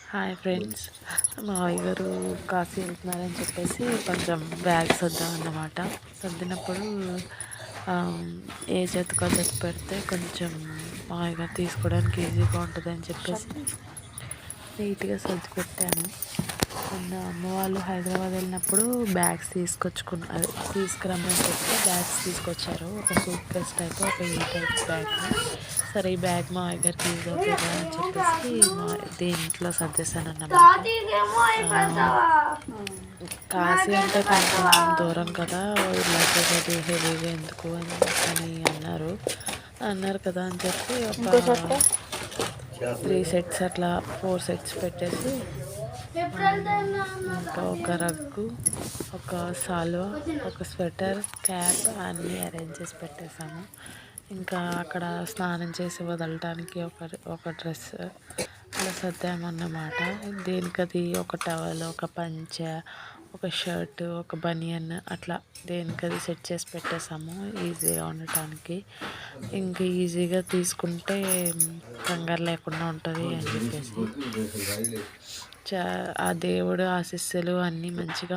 Hi friends, మావయ్య గారు కాశీ వెళ్తున్నారని చెప్పేసి కొంచెం బ్యాగ్ సర్దాం అన్నమాట. సర్దినప్పుడు ఏ చేతికో చేతి పెడితే కొంచెం మావయ్య గారు తీసుకోవడానికి ఈజీగా ఉంటుందని చెప్పేసి నీట్గా సర్ది పెట్టాను. మొన్న అమ్మ వాళ్ళు హైదరాబాద్ వెళ్ళినప్పుడు బ్యాగ్స్ తీసుకురమ్మని చెప్తే బ్యాగ్స్ తీసుకొచ్చారు. ఒక సూట్ కేస్ టైప్, ఒక ఈ టైప్ బ్యాగ్. సరే ఈ బ్యాగ్ మా దగ్గరికి యూజ్ అవుతుంది కదా అని చెప్పేసి దీంట్లో సర్దేశాను అన్నమాట. కాశీ అంటే కొంచెం దూరం కదా, లగేజ్ అది హెవీగా ఎందుకు అని అన్నారు కదా అని చెప్పి ఒక 3 సెట్స్ అట్లా 4 సెట్స్ పెట్టేసి ఇంకా ఒక రగ్గు, ఒక సాల్వా, ఒక స్వెటర్, క్యాప్ అన్నీ అరేంజ్ చేసి పెట్టేశాము. ఇంకా అక్కడ స్నానం చేసి వదలటానికి ఒక డ్రెస్ అలా సర్దామన్నమాట. దేనికది ఒక టవల్, ఒక పంచ, ఒక షర్ట్, ఒక బనియన్ అట్లా దేనికది సెట్ చేసి పెట్టేసాము ఈజీగా ఉండటానికి. ఇంకా ఈజీగా తీసుకుంటే కంగారు లేకుండా ఉంటుంది అని చెప్పేసి ఆ దేవుడు ఆశీస్సులు అన్నీ మంచిగా